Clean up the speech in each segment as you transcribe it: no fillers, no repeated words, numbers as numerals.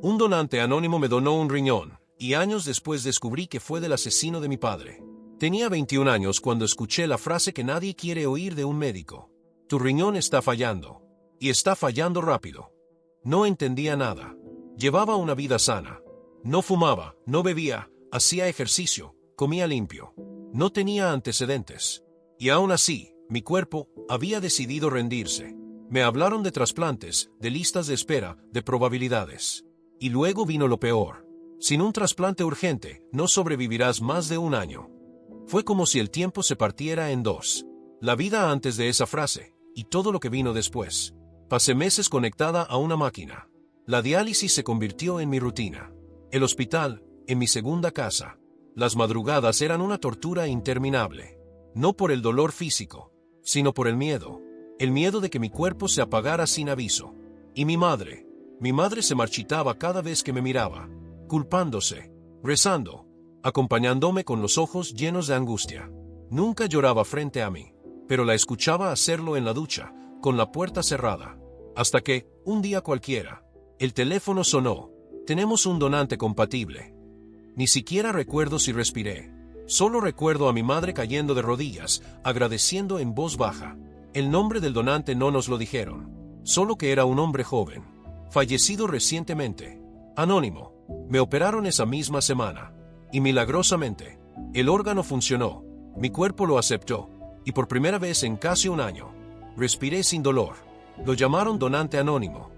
Un donante anónimo me donó un riñón, y años después descubrí que fue del asesino de mi padre. Tenía 21 años cuando escuché la frase que nadie quiere oír de un médico. Tu riñón está fallando. Y está fallando rápido. No entendía nada. Llevaba una vida sana. No fumaba, no bebía, hacía ejercicio, comía limpio. No tenía antecedentes. Y aún así, mi cuerpo había decidido rendirse. Me hablaron de trasplantes, de listas de espera, de probabilidades. Y luego vino lo peor. Sin un trasplante urgente, no sobrevivirás más de un año. Fue como si el tiempo se partiera en dos. La vida antes de esa frase, y todo lo que vino después. Pasé meses conectada a una máquina. La diálisis se convirtió en mi rutina. El hospital, en mi segunda casa. Las madrugadas eran una tortura interminable. No por el dolor físico, sino por el miedo. El miedo de que mi cuerpo se apagara sin aviso. Y mi madre se marchitaba cada vez que me miraba, culpándose, rezando, acompañándome con los ojos llenos de angustia. Nunca lloraba frente a mí, pero la escuchaba hacerlo en la ducha, con la puerta cerrada. Hasta que, un día cualquiera, el teléfono sonó. Tenemos un donante compatible. Ni siquiera recuerdo si respiré. Solo recuerdo a mi madre cayendo de rodillas, agradeciendo en voz baja. El nombre del donante no nos lo dijeron. Solo que era un hombre joven, fallecido recientemente. Anónimo. Me operaron esa misma semana. Y milagrosamente, el órgano funcionó. Mi cuerpo lo aceptó. Y por primera vez en casi un año, respiré sin dolor. Lo llamaron donante anónimo.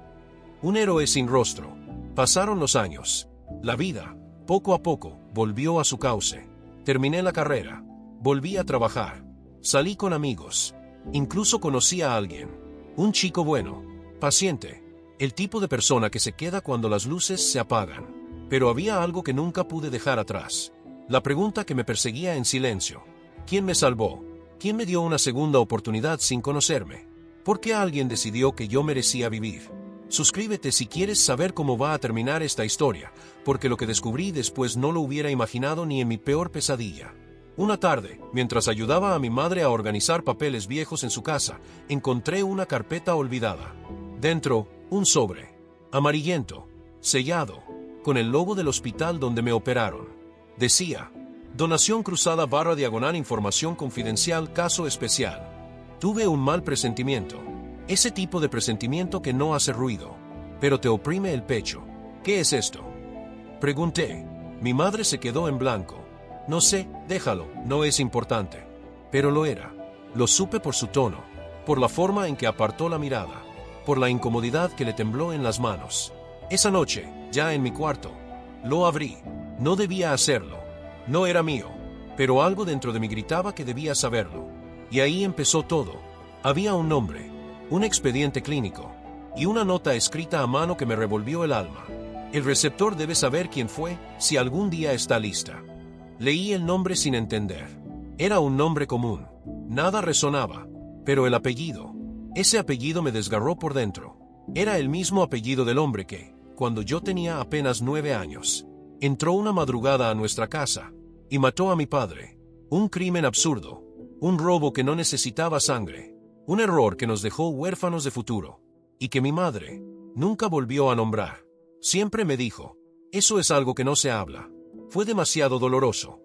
Un héroe sin rostro. Pasaron los años. La vida, poco a poco, volvió a su cauce. Terminé la carrera. Volví a trabajar. Salí con amigos. Incluso conocí a alguien. Un chico bueno. Paciente. El tipo de persona que se queda cuando las luces se apagan. Pero había algo que nunca pude dejar atrás. La pregunta que me perseguía en silencio. ¿Quién me salvó? ¿Quién me dio una segunda oportunidad sin conocerme? ¿Por qué alguien decidió que yo merecía vivir? Suscríbete si quieres saber cómo va a terminar esta historia, porque lo que descubrí después no lo hubiera imaginado ni en mi peor pesadilla. Una tarde, mientras ayudaba a mi madre a organizar papeles viejos en su casa, encontré una carpeta olvidada. Dentro, un sobre, amarillento, sellado, con el logo del hospital donde me operaron. Decía, donación cruzada /diagonal información confidencial caso especial. Tuve un mal presentimiento. Ese tipo de presentimiento que no hace ruido, pero te oprime el pecho. ¿Qué es esto? Pregunté. Mi madre se quedó en blanco. No sé, déjalo, no es importante. Pero lo era. Lo supe por su tono, por la forma en que apartó la mirada, por la incomodidad que le tembló en las manos. Esa noche, ya en mi cuarto, lo abrí. No debía hacerlo. No era mío, pero algo dentro de mí gritaba que debía saberlo. Y ahí empezó todo. Había un nombre, un expediente clínico, y una nota escrita a mano que me revolvió el alma. El receptor debe saber quién fue, si algún día está lista. Leí el nombre sin entender. Era un nombre común. Nada resonaba. Pero el apellido. Ese apellido me desgarró por dentro. Era el mismo apellido del hombre que, cuando yo tenía apenas 9 años, entró una madrugada a nuestra casa y mató a mi padre. Un crimen absurdo. Un robo que no necesitaba sangre. Un error que nos dejó huérfanos de futuro. Y que mi madre nunca volvió a nombrar. Siempre me dijo, eso es algo que no se habla. Fue demasiado doloroso.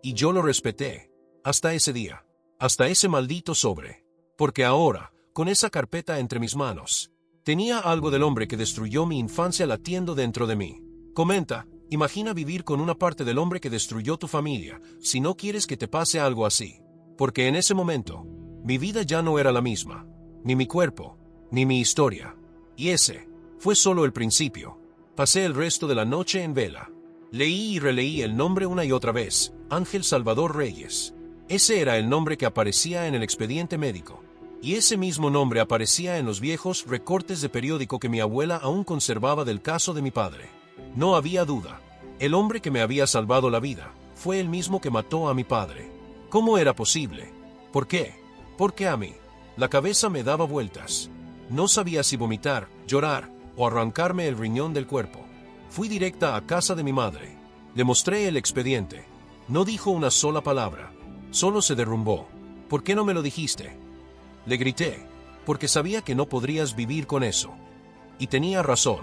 Y yo lo respeté. Hasta ese día. Hasta ese maldito sobre. Porque ahora, con esa carpeta entre mis manos, tenía algo del hombre que destruyó mi infancia latiendo dentro de mí. Comenta, imagina vivir con una parte del hombre que destruyó tu familia, si no quieres que te pase algo así. Porque en ese momento, mi vida ya no era la misma. Ni mi cuerpo, ni mi historia. Y ese fue solo el principio. Pasé el resto de la noche en vela. Leí y releí el nombre una y otra vez, Ángel Salvador Reyes. Ese era el nombre que aparecía en el expediente médico. Y ese mismo nombre aparecía en los viejos recortes de periódico que mi abuela aún conservaba del caso de mi padre. No había duda. El hombre que me había salvado la vida fue el mismo que mató a mi padre. ¿Cómo era posible? ¿Por qué? ¿Por qué a mí? La cabeza me daba vueltas. No sabía si vomitar, llorar o arrancarme el riñón del cuerpo. Fui directa a casa de mi madre. Le mostré el expediente. No dijo una sola palabra. Solo se derrumbó. ¿Por qué no me lo dijiste? Le grité, porque sabía que no podrías vivir con eso. Y tenía razón.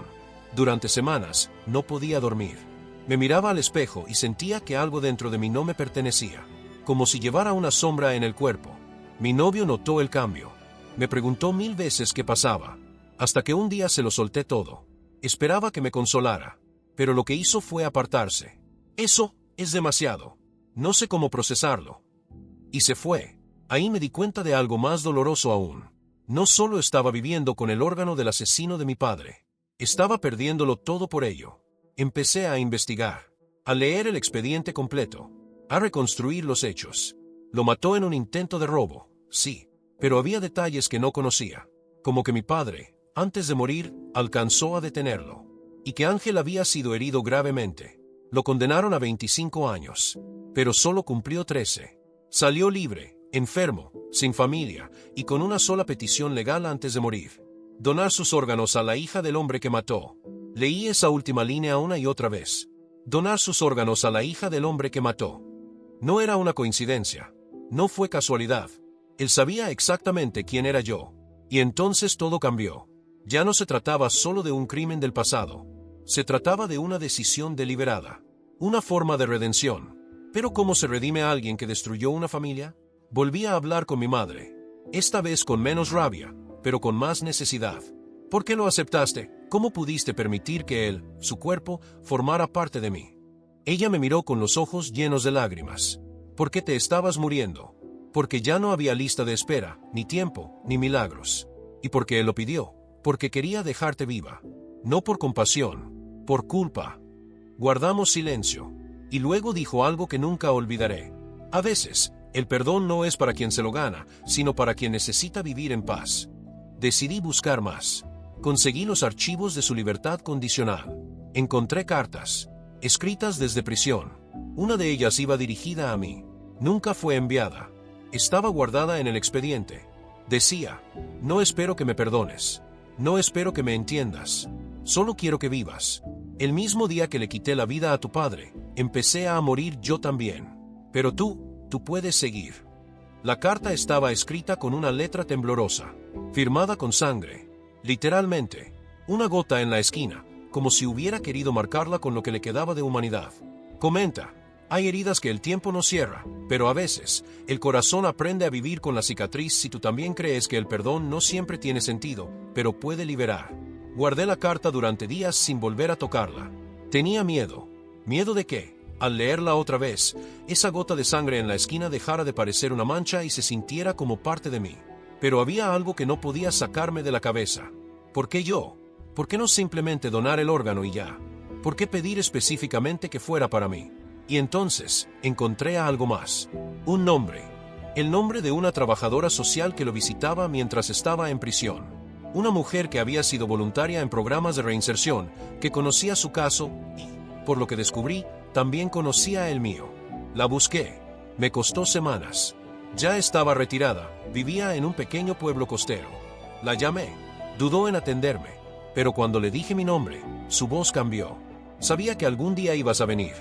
Durante semanas, no podía dormir. Me miraba al espejo y sentía que algo dentro de mí no me pertenecía, como si llevara una sombra en el cuerpo. Mi novio notó el cambio. Me preguntó 1000 veces qué pasaba, hasta que un día se lo solté todo. Esperaba que me consolara, pero lo que hizo fue apartarse. Eso es demasiado. No sé cómo procesarlo. Y se fue. Ahí me di cuenta de algo más doloroso aún. No solo estaba viviendo con el órgano del asesino de mi padre, estaba perdiéndolo todo por ello. Empecé a investigar, a leer el expediente completo, a reconstruir los hechos. Lo mató en un intento de robo, sí, pero había detalles que no conocía, como que mi padre, antes de morir, alcanzó a detenerlo, y que Ángel había sido herido gravemente. Lo condenaron a 25 años, pero solo cumplió 13. Salió libre, enfermo, sin familia, y con una sola petición legal antes de morir: donar sus órganos a la hija del hombre que mató. Leí esa última línea una y otra vez. Donar sus órganos a la hija del hombre que mató. No era una coincidencia. No fue casualidad. Él sabía exactamente quién era yo. Y entonces todo cambió. Ya no se trataba solo de un crimen del pasado. Se trataba de una decisión deliberada. Una forma de redención. ¿Pero cómo se redime a alguien que destruyó una familia? Volví a hablar con mi madre. Esta vez con menos rabia, pero con más necesidad. ¿Por qué lo aceptaste? ¿Cómo pudiste permitir que él, su cuerpo, formara parte de mí? Ella me miró con los ojos llenos de lágrimas. ¿Por qué te estabas muriendo? Porque ya no había lista de espera, ni tiempo, ni milagros. Y porque él lo pidió, porque quería dejarte viva. No por compasión, por culpa. Guardamos silencio. Y luego dijo algo que nunca olvidaré. A veces, el perdón no es para quien se lo gana, sino para quien necesita vivir en paz. Decidí buscar más. Conseguí los archivos de su libertad condicional. Encontré cartas, escritas desde prisión. Una de ellas iba dirigida a mí. Nunca fue enviada. Estaba guardada en el expediente. Decía: no espero que me perdones. No espero que me entiendas. Solo quiero que vivas. El mismo día que le quité la vida a tu padre, empecé a morir yo también. Pero tú puedes seguir. La carta estaba escrita con una letra temblorosa, firmada con sangre. Literalmente, una gota en la esquina, como si hubiera querido marcarla con lo que le quedaba de humanidad. Comenta: hay heridas que el tiempo no cierra, pero a veces, el corazón aprende a vivir con la cicatriz. Si tú también crees que el perdón no siempre tiene sentido, pero puede liberar. Guardé la carta durante días sin volver a tocarla. Tenía miedo. ¿Miedo de qué? Al leerla otra vez, esa gota de sangre en la esquina dejara de parecer una mancha y se sintiera como parte de mí. Pero había algo que no podía sacarme de la cabeza. ¿Por qué yo? ¿Por qué no simplemente donar el órgano y ya? ¿Por qué pedir específicamente que fuera para mí? Y entonces, encontré a algo más. Un nombre. El nombre de una trabajadora social que lo visitaba mientras estaba en prisión. Una mujer que había sido voluntaria en programas de reinserción, que conocía su caso y, por lo que descubrí, también conocía el mío. La busqué. Me costó semanas. Ya estaba retirada, vivía en un pequeño pueblo costero. La llamé. Dudó en atenderme, pero cuando le dije mi nombre, su voz cambió. Sabía que algún día ibas a venir.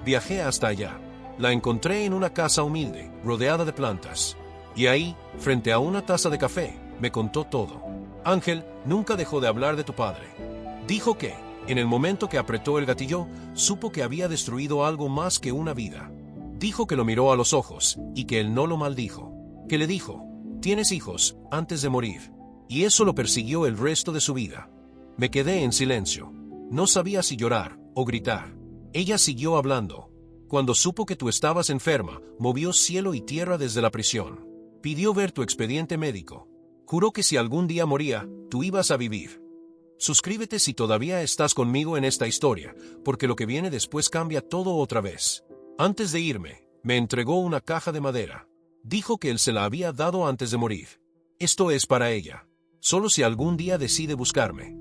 Viajé hasta allá. La encontré en una casa humilde, rodeada de plantas. Y ahí, frente a una taza de café, me contó todo. Ángel nunca dejó de hablar de tu padre. Dijo que, en el momento que apretó el gatillo, supo que había destruido algo más que una vida. Dijo que lo miró a los ojos, y que él no lo maldijo. Que le dijo: tienes hijos, antes de morir. Y eso lo persiguió el resto de su vida. Me quedé en silencio. No sabía si llorar o gritar. Ella siguió hablando. Cuando supo que tú estabas enferma, movió cielo y tierra desde la prisión. Pidió ver tu expediente médico. Juró que si algún día moría, tú ibas a vivir. Suscríbete si todavía estás conmigo en esta historia, porque lo que viene después cambia todo otra vez. Antes de irme, me entregó una caja de madera. Dijo que él se la había dado antes de morir. Esto es para ella. Solo si algún día decide buscarme.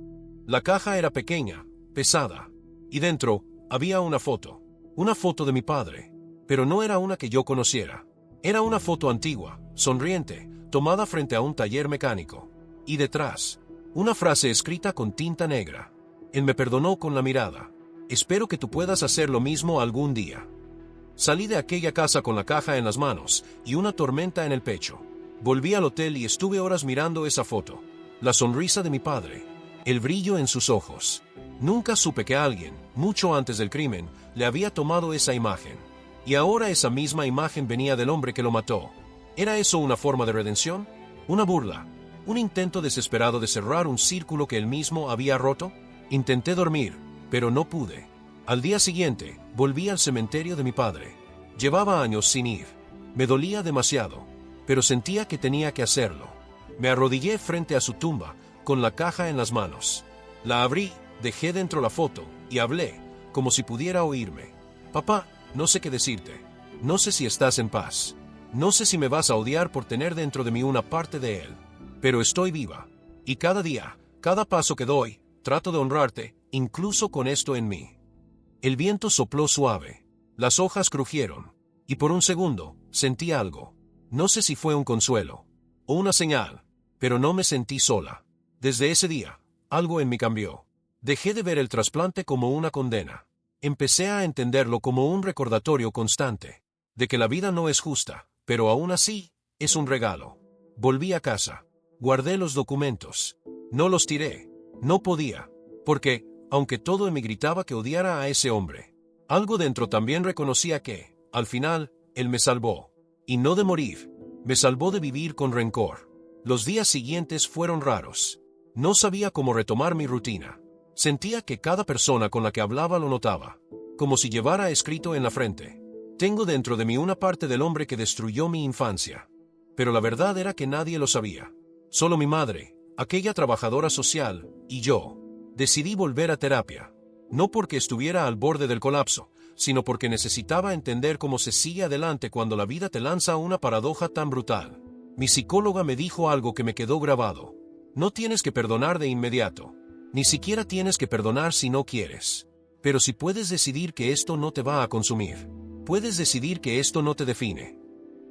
La caja era pequeña, pesada. Y dentro, había una foto. Una foto de mi padre. Pero no era una que yo conociera. Era una foto antigua, sonriente, tomada frente a un taller mecánico. Y detrás, una frase escrita con tinta negra. Él me perdonó con la mirada. Espero que tú puedas hacer lo mismo algún día. Salí de aquella casa con la caja en las manos y una tormenta en el pecho. Volví al hotel y estuve horas mirando esa foto. La sonrisa de mi padre. El brillo en sus ojos. Nunca supe que alguien, mucho antes del crimen, le había tomado esa imagen. Y ahora esa misma imagen venía del hombre que lo mató. ¿Era eso una forma de redención? ¿Una burla? ¿Un intento desesperado de cerrar un círculo que él mismo había roto? Intenté dormir, pero no pude. Al día siguiente, volví al cementerio de mi padre. Llevaba años sin ir. Me dolía demasiado, pero sentía que tenía que hacerlo. Me arrodillé frente a su tumba, con la caja en las manos. La abrí, dejé dentro la foto, y hablé, como si pudiera oírme. Papá, no sé qué decirte. No sé si estás en paz. No sé si me vas a odiar por tener dentro de mí una parte de él. Pero estoy viva. Y cada día, cada paso que doy, trato de honrarte, incluso con esto en mí. El viento sopló suave. Las hojas crujieron. Y por un segundo, sentí algo. No sé si fue un consuelo o una señal, pero no me sentí sola. Desde ese día, algo en mí cambió. Dejé de ver el trasplante como una condena. Empecé a entenderlo como un recordatorio constante de que la vida no es justa, pero aún así, es un regalo. Volví a casa. Guardé los documentos. No los tiré. No podía. Porque, aunque todo en mí gritaba que odiara a ese hombre, algo dentro también reconocía que, al final, él me salvó. Y no de morir. Me salvó de vivir con rencor. Los días siguientes fueron raros. No sabía cómo retomar mi rutina. Sentía que cada persona con la que hablaba lo notaba, como si llevara escrito en la frente: tengo dentro de mí una parte del hombre que destruyó mi infancia. Pero la verdad era que nadie lo sabía. Solo mi madre, aquella trabajadora social, y yo. Decidí volver a terapia. No porque estuviera al borde del colapso, sino porque necesitaba entender cómo se sigue adelante cuando la vida te lanza una paradoja tan brutal. Mi psicóloga me dijo algo que me quedó grabado. No tienes que perdonar de inmediato. Ni siquiera tienes que perdonar si no quieres. Pero si puedes decidir que esto no te va a consumir, puedes decidir que esto no te define.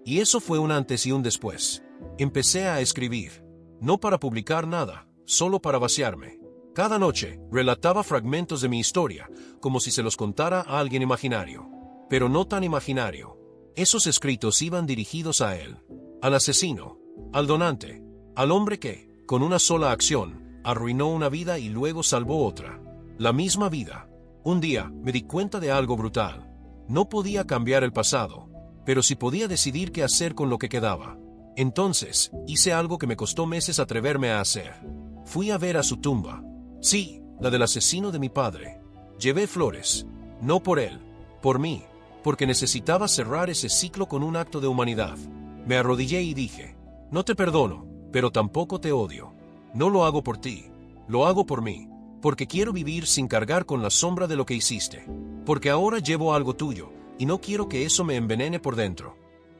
Y eso fue un antes y un después. Empecé a escribir. No para publicar nada, solo para vaciarme. Cada noche, relataba fragmentos de mi historia, como si se los contara a alguien imaginario. Pero no tan imaginario. Esos escritos iban dirigidos a él, al asesino, al donante, al hombre que, con una sola acción, arruinó una vida y luego salvó otra. La misma vida. Un día, me di cuenta de algo brutal. No podía cambiar el pasado, pero sí podía decidir qué hacer con lo que quedaba. Entonces, hice algo que me costó meses atreverme a hacer. Fui a ver a su tumba. Sí, la del asesino de mi padre. Llevé flores. No por él, por mí, porque necesitaba cerrar ese ciclo con un acto de humanidad. Me arrodillé y dije: no te perdono, pero tampoco te odio. No lo hago por ti, lo hago por mí, porque quiero vivir sin cargar con la sombra de lo que hiciste. Porque ahora llevo algo tuyo, y no quiero que eso me envenene por dentro.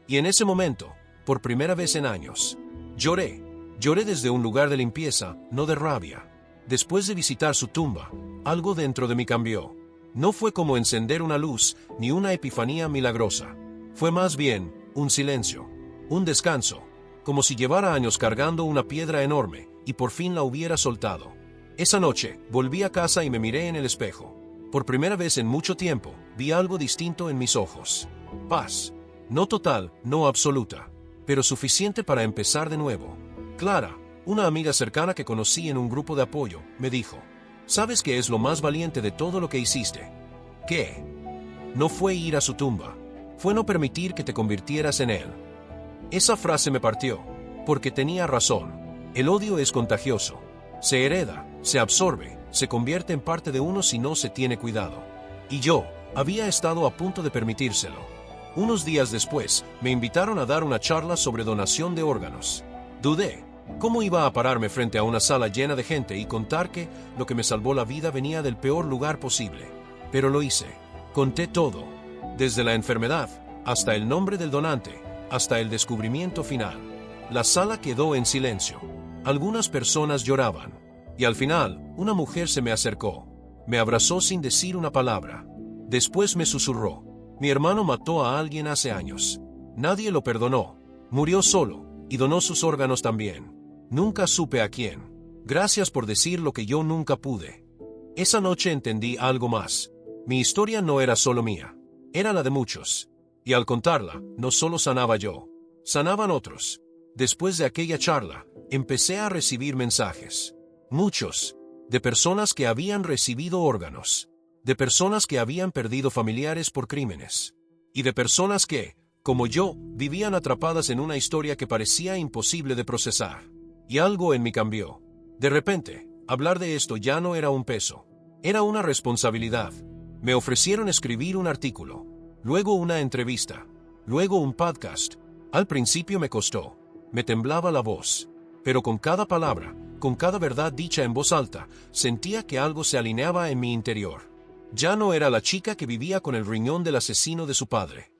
Y en ese momento, por primera vez en años, lloré. Lloré desde un lugar de limpieza, no de rabia. Después de visitar su tumba, algo dentro de mí cambió. No fue como encender una luz, ni una epifanía milagrosa. Fue más bien, un silencio, un descanso, como si llevara años cargando una piedra enorme, y por fin la hubiera soltado. Esa noche, volví a casa y me miré en el espejo. Por primera vez en mucho tiempo, vi algo distinto en mis ojos. Paz. No total, no absoluta, pero suficiente para empezar de nuevo. Clara, una amiga cercana que conocí en un grupo de apoyo, me dijo: ¿sabes qué es lo más valiente de todo lo que hiciste? ¿Qué? No fue ir a su tumba. Fue no permitir que te convirtieras en él. Esa frase me partió, porque tenía razón. El odio es contagioso. Se hereda, se absorbe, se convierte en parte de uno si no se tiene cuidado. Y yo, había estado a punto de permitírselo. Unos días después, me invitaron a dar una charla sobre donación de órganos. Dudé. ¿Cómo iba a pararme frente a una sala llena de gente y contar que lo que me salvó la vida venía del peor lugar posible? Pero lo hice. Conté todo. Desde la enfermedad, hasta el nombre del donante, hasta el descubrimiento final. La sala quedó en silencio. Algunas personas lloraban. Y al final, una mujer se me acercó. Me abrazó sin decir una palabra. Después me susurró: mi hermano mató a alguien hace años. Nadie lo perdonó. Murió solo, y donó sus órganos también. Nunca supe a quién. Gracias por decir lo que yo nunca pude. Esa noche entendí algo más. Mi historia no era solo mía. Era la de muchos. Y al contarla, no solo sanaba yo. Sanaban otros. Después de aquella charla, empecé a recibir mensajes. Muchos. de personas que habían recibido órganos, de personas que habían perdido familiares por crímenes, y de personas que, como yo, vivían atrapadas en una historia que parecía imposible de procesar. Y algo en mí cambió. De repente, hablar de esto ya no era un peso, era una responsabilidad. Me ofrecieron escribir un artículo, luego una entrevista, luego un podcast. Al principio me costó, me temblaba la voz, pero con cada palabra, con cada verdad dicha en voz alta, sentía que algo se alineaba en mi interior. Ya no era la chica que vivía con el riñón del asesino de su padre.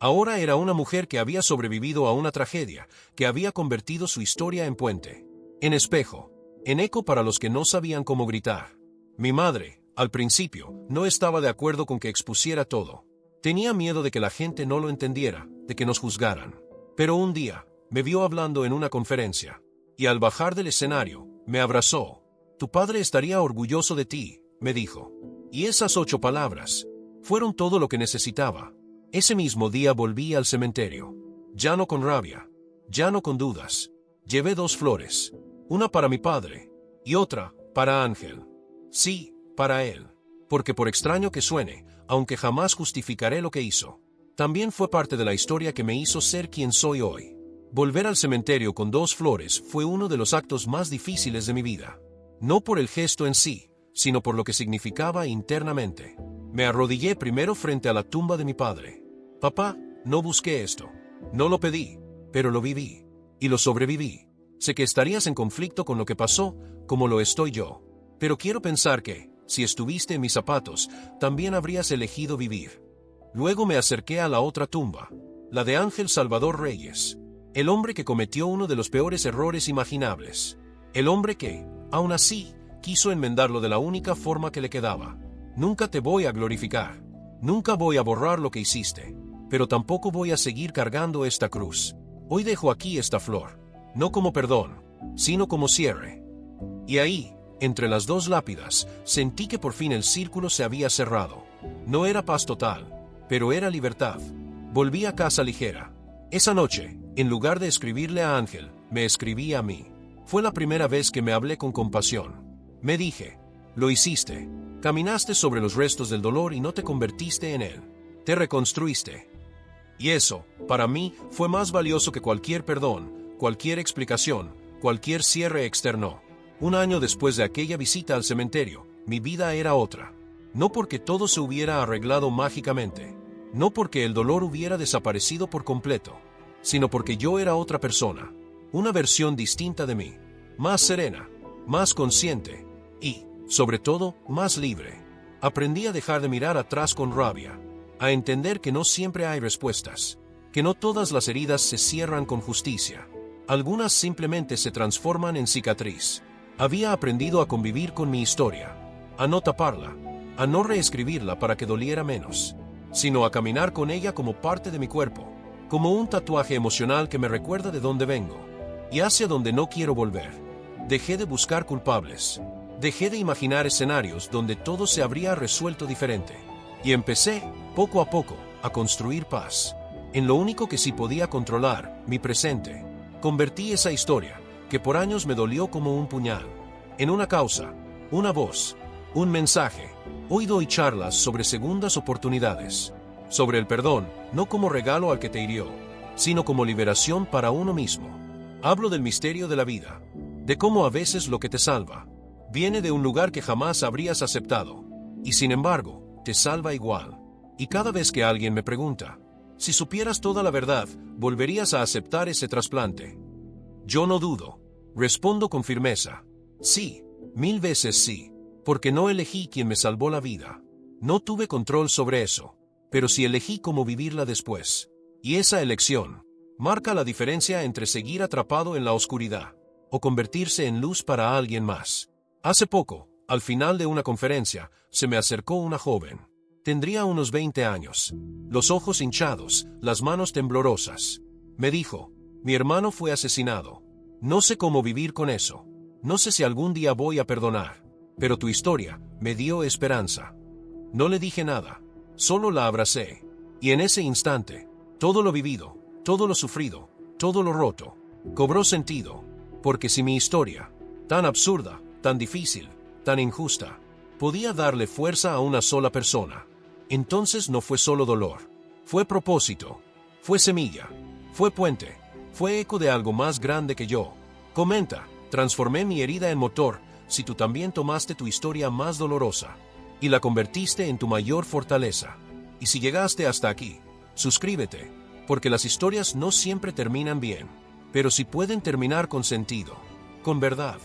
Ahora era una mujer que había sobrevivido a una tragedia, que había convertido su historia en puente, en espejo, en eco para los que no sabían cómo gritar. Mi madre, al principio, no estaba de acuerdo con que expusiera todo. Tenía miedo de que la gente no lo entendiera, de que nos juzgaran. Pero un día, me vio hablando en una conferencia, y al bajar del escenario, me abrazó. Tu padre estaría orgulloso de ti, me dijo. Y esas 8 palabras fueron todo lo que necesitaba. Ese mismo día volví al cementerio. Ya no con rabia, ya no con dudas. Llevé 2 flores, una para mi padre y otra para Ángel. Sí, para él. Porque por extraño que suene, aunque jamás justificaré lo que hizo, también fue parte de la historia que me hizo ser quien soy hoy. Volver al cementerio con 2 flores fue uno de los actos más difíciles de mi vida. No por el gesto en sí, sino por lo que significaba internamente. Me arrodillé primero frente a la tumba de mi padre. Papá, no busqué esto. No lo pedí, pero lo viví. Y lo sobreviví. Sé que estarías en conflicto con lo que pasó, como lo estoy yo. Pero quiero pensar que, si estuviste en mis zapatos, también habrías elegido vivir. Luego me acerqué a la otra tumba, la de Ángel Salvador Reyes, el hombre que cometió uno de los peores errores imaginables. El hombre que, aún así, quiso enmendarlo de la única forma que le quedaba. Nunca te voy a glorificar. Nunca voy a borrar lo que hiciste. Pero tampoco voy a seguir cargando esta cruz. Hoy dejo aquí esta flor. No como perdón, sino como cierre. Y ahí, entre las 2 lápidas, sentí que por fin el círculo se había cerrado. No era paz total, pero era libertad. Volví a casa ligera. Esa noche, en lugar de escribirle a Ángel, me escribí a mí. Fue la primera vez que me hablé con compasión. Me dije, lo hiciste. Caminaste sobre los restos del dolor y no te convertiste en él. Te reconstruiste. Y eso, para mí, fue más valioso que cualquier perdón, cualquier explicación, cualquier cierre externo. Un año después de aquella visita al cementerio, mi vida era otra. No porque todo se hubiera arreglado mágicamente, no porque el dolor hubiera desaparecido por completo, sino porque yo era otra persona, una versión distinta de mí, más serena, más consciente y, sobre todo, más libre. Aprendí a dejar de mirar atrás con rabia, a entender que no siempre hay respuestas, que no todas las heridas se cierran con justicia. Algunas simplemente se transforman en cicatriz. Había aprendido a convivir con mi historia, a no taparla, a no reescribirla para que doliera menos, sino a caminar con ella como parte de mi cuerpo, como un tatuaje emocional que me recuerda de dónde vengo y hacia donde no quiero volver. Dejé de buscar culpables, dejé de imaginar escenarios donde todo se habría resuelto diferente, y empecé, poco a poco, a construir paz. En lo único que sí podía controlar, mi presente. Convertí esa historia, que por años me dolió como un puñal, en una causa, una voz, un mensaje. Hoy doy charlas sobre segundas oportunidades, sobre el perdón, no como regalo al que te hirió, sino como liberación para uno mismo. Hablo del misterio de la vida, de cómo a veces lo que te salva viene de un lugar que jamás habrías aceptado, y sin embargo, te salva igual. Y cada vez que alguien me pregunta, si supieras toda la verdad, ¿volverías a aceptar ese trasplante? Yo no dudo. Respondo con firmeza. Sí, 1000 veces sí. Porque no elegí quien me salvó la vida. No tuve control sobre eso. Pero sí elegí cómo vivirla después. Y esa elección marca la diferencia entre seguir atrapado en la oscuridad o convertirse en luz para alguien más. Hace poco, al final de una conferencia, se me acercó una joven. Tendría unos 20 años. Los ojos hinchados, las manos temblorosas. Me dijo, mi hermano fue asesinado. No sé cómo vivir con eso. No sé si algún día voy a perdonar. Pero tu historia me dio esperanza. No le dije nada. Solo la abracé. Y en ese instante, todo lo vivido, todo lo sufrido, todo lo roto, cobró sentido. Porque si mi historia, tan absurda, tan difícil, tan injusta. Podía darle fuerza a una sola persona. Entonces no fue solo dolor. Fue propósito. Fue semilla. Fue puente. Fue eco de algo más grande que yo. Comenta, transformé mi herida en motor, si tú también tomaste tu historia más dolorosa y la convertiste en tu mayor fortaleza. Y si llegaste hasta aquí, suscríbete, porque las historias no siempre terminan bien, pero sí pueden terminar con sentido, con verdad,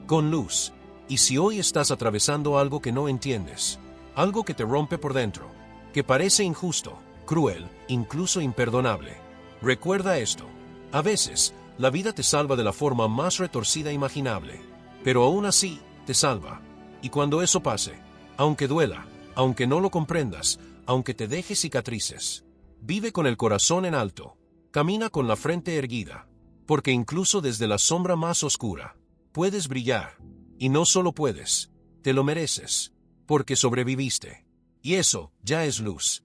con luz. Y si hoy estás atravesando algo que no entiendes, algo que te rompe por dentro, que parece injusto, cruel, incluso imperdonable, recuerda esto. A veces, la vida te salva de la forma más retorcida imaginable, pero aún así, te salva. Y cuando eso pase, aunque duela, aunque no lo comprendas, aunque te deje cicatrices, vive con el corazón en alto, camina con la frente erguida, porque incluso desde la sombra más oscura, puedes brillar. Y no solo puedes, te lo mereces, porque sobreviviste. Y eso ya es luz.